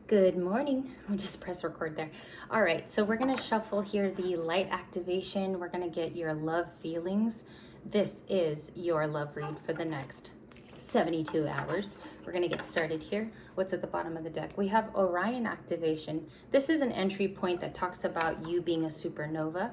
Good morning. I'll just press record there. All right, so we're going to shuffle here the light activation. We're going to get your love feelings. This is your love read for the next 72 hours. We're going to get started here. What's at the bottom of the deck? We have Orion activation. This is an entry point that talks about you being a supernova,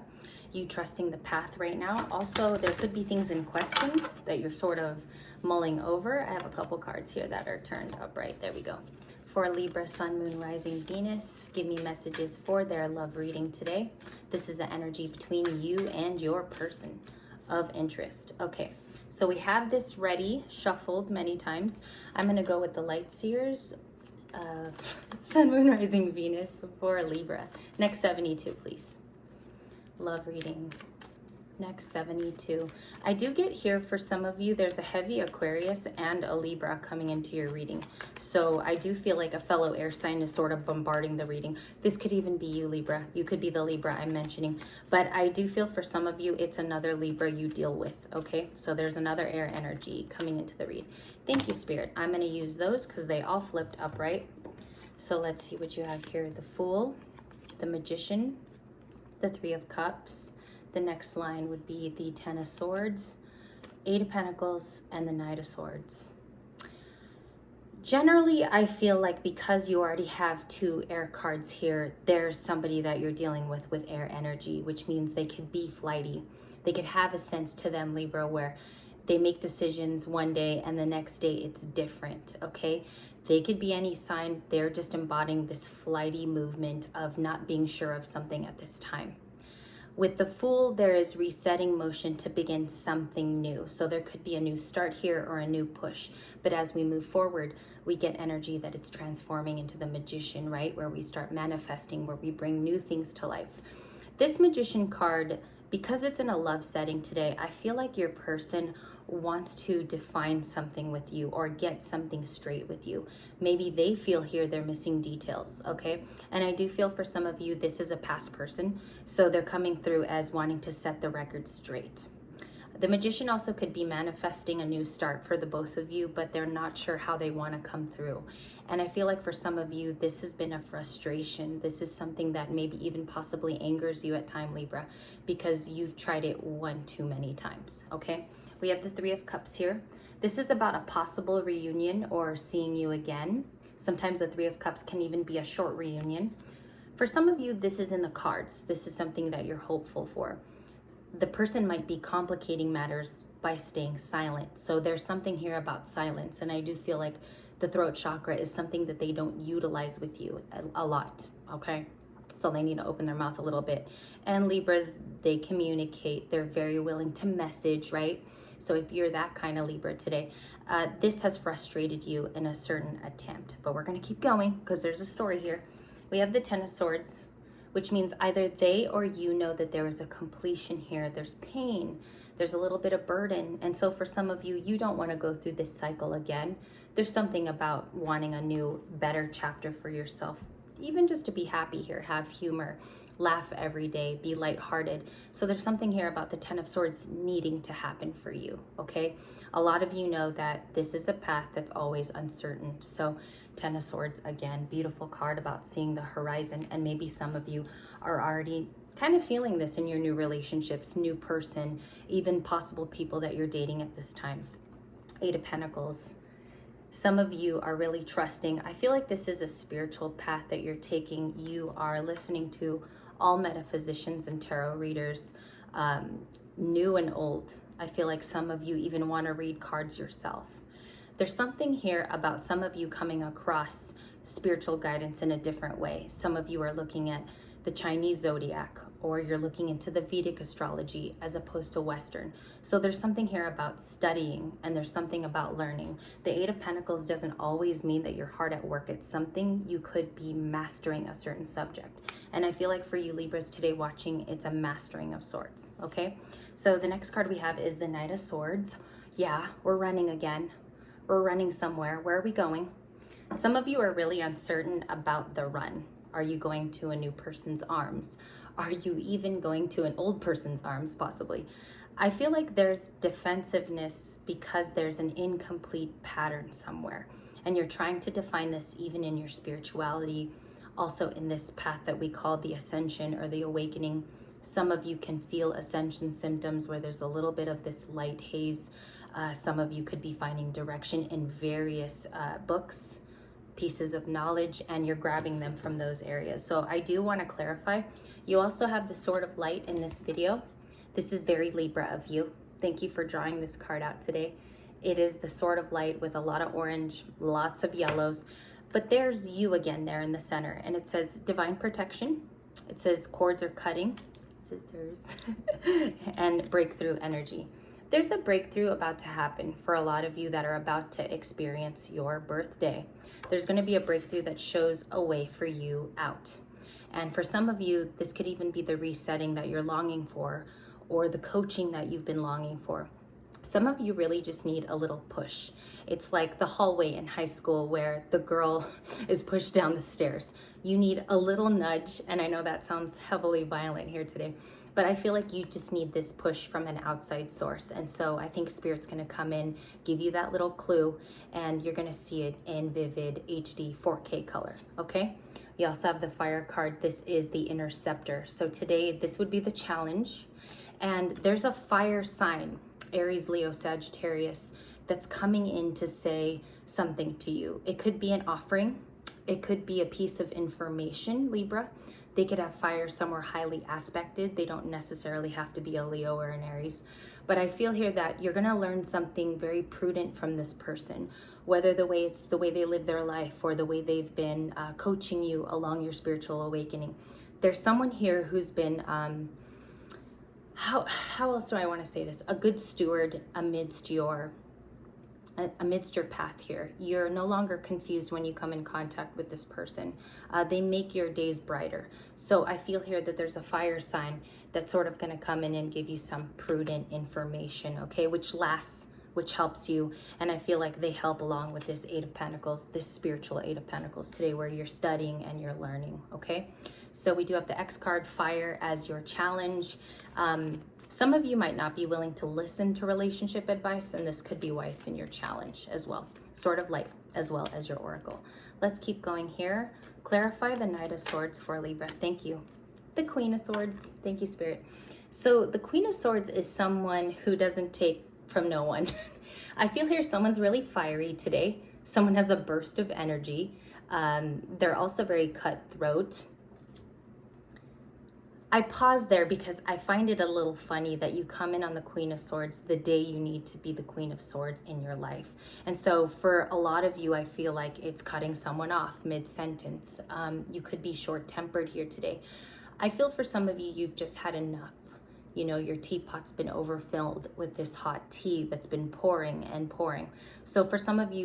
you trusting the path right now. Also, there could be things in question that you're sort of mulling over. I have a couple cards here that are turned upright. There we go. For Libra, Sun, Moon, Rising, Venus, give me messages for their love reading today. This is the energy between you and your person of interest. Okay, so we have this ready, shuffled many times. I'm going to go with the Light Seers, Sun, Moon, Rising, Venus for Libra. Next 72, please. Love reading. Next 72. I do get here for some of you, there's a heavy Aquarius and a Libra coming into your reading. So I do feel like a fellow air sign is sort of bombarding the reading. This could even be you, Libra. You could be the Libra I'm mentioning. But I do feel for some of you, it's another Libra you deal with, okay? So there's another air energy coming into the read. Thank you, Spirit. I'm going to use those because they all flipped upright. So let's see what you have here. The Fool, the Magician, the Three of Cups. The next line would be the Ten of Swords, Eight of Pentacles, and the Knight of Swords. Generally, I feel like because you already have two air cards here, there's somebody that you're dealing with air energy, which means they could be flighty. They could have a sense to them, Libra, where they make decisions one day and the next day it's different, okay? They could be any sign. They're just embodying this flighty movement of not being sure of something at this time. With the Fool, there is resetting motion to begin something new. So there could be a new start here or a new push. But as we move forward, we get energy that it's transforming into the Magician, right? Where we start manifesting, where we bring new things to life. This Magician card, because it's in a love setting today, I feel like your person wants to define something with you or get something straight with you. Maybe they feel here they're missing details, okay? And I do feel for some of you, this is a past person, so they're coming through as wanting to set the record straight. The Magician also could be manifesting a new start for the both of you, but they're not sure how they want to come through. And I feel like for some of you, this has been a frustration. This is something that maybe even possibly angers you at time, Libra, because you've tried it one too many times, okay? We have the Three of Cups here. This is about a possible reunion or seeing you again. Sometimes the Three of Cups can even be a short reunion. For some of you, this is in the cards. This is something that you're hopeful for. The person might be complicating matters by staying silent. So there's something here about silence. And I do feel like the throat chakra is something that they don't utilize with you a lot, okay? So they need to open their mouth a little bit. And Libras, they communicate. They're very willing to message, right? So if you're that kind of Libra today, this has frustrated you in a certain attempt. But we're going to keep going because there's a story here. We have the Ten of Swords, which means either they or you know that there is a completion here. There's pain. There's a little bit of burden. And so for some of you, you don't want to go through this cycle again. There's something about wanting a new, better chapter for yourself. Even just to be happy here, have humor, laugh every day, be lighthearted. So there's something here about the Ten of Swords needing to happen for you, okay? A lot of you know that this is a path that's always uncertain. So Ten of Swords, again, beautiful card about seeing the horizon. And maybe some of you are already kind of feeling this in your new relationships, new person, even possible people that you're dating at this time. Eight of Pentacles. Some of you are really trusting. I feel like this is a spiritual path that you're taking. You are listening to all metaphysicians and tarot readers, new and old. I feel like some of you even want to read cards yourself. There's something here about some of you coming across spiritual guidance in a different way. Some of you are looking at the Chinese zodiac, or you're looking into the Vedic astrology as opposed to Western. So there's something here about studying, and there's something about learning. The Eight of Pentacles doesn't always mean that you're hard at work. It's something you could be mastering a certain subject. And I feel like for you Libras today watching, it's a mastering of sorts, okay? So the next card we have is the Knight of Swords. Yeah, we're running again. We're running somewhere. Where are we going? Some of you are really uncertain about the run. Are you going to a new person's arms? Are you even going to an old person's arms, possibly? I feel like there's defensiveness because there's an incomplete pattern somewhere. and you're trying to define this even in your spirituality, also in this path that we call the ascension or the awakening. Some of you can feel ascension symptoms where there's a little bit of this light haze. Some of you could be finding direction in various books, pieces of knowledge, and you're grabbing them from those areas. So I do want to clarify, you also have the Sword of Light in this video. This is very Libra of you. Thank you for drawing this card out today. It is the Sword of Light with a lot of orange, lots of yellows, but there's you again there in the center, and it says divine protection. It says cords are cutting, scissors, and breakthrough energy. There's a breakthrough about to happen for a lot of you that are about to experience your birthday. There's going to be a breakthrough that shows a way for you out. And for some of you, this could even be the resetting that you're longing for, or the coaching that you've been longing for. Some of you really just need a little push. It's like the hallway in high school where the girl is pushed down the stairs. You need a little nudge, and I know that sounds heavily violent here today, but I feel like you just need this push from an outside source. And so I think Spirit's gonna come in, give you that little clue, and you're gonna see it in vivid HD 4K color, okay? You also have the fire card. This is the interceptor. So today, this would be the challenge. And there's a fire sign, Aries, Leo, Sagittarius, that's coming in to say something to you. It could be an offering. It could be a piece of information, Libra. They could have fire somewhere highly aspected. They don't necessarily have to be a Leo or an Aries. But I feel here that you're gonna learn something very prudent from this person, whether it's the way they live their life or the way they've been coaching you along your spiritual awakening. There's someone here who's been, how else do I wanna say this? A good steward amidst your path here. You're no longer confused when you come in contact with this person. They make your days brighter. So I feel here that there's a fire sign that's sort of gonna come in and give you some prudent information, okay, which lasts, which helps you. And I feel like they help along with this Eight of Pentacles, this spiritual Eight of Pentacles today, where you're studying and you're learning, okay? So we do have the X card, fire, as your challenge. Some of you might not be willing to listen to relationship advice, and this could be why it's in your challenge as well. Sword of Light, as well as your oracle. Let's keep going here. Clarify the Knight of Swords for Libra. Thank you. The Queen of Swords. Thank you, Spirit. So the Queen of Swords is someone who doesn't take from no one. I feel here someone's really fiery today. Someone has a burst of energy. They're also very cutthroat. I pause there because I find it a little funny that you come in on the Queen of Swords the day you need to be the Queen of Swords in your life. And so for a lot of you, I feel like it's cutting someone off mid-sentence. You could be short-tempered here today. I feel for some of you, you've just had enough. You know, your teapot's been overfilled with this hot tea that's been pouring and pouring. So for some of you,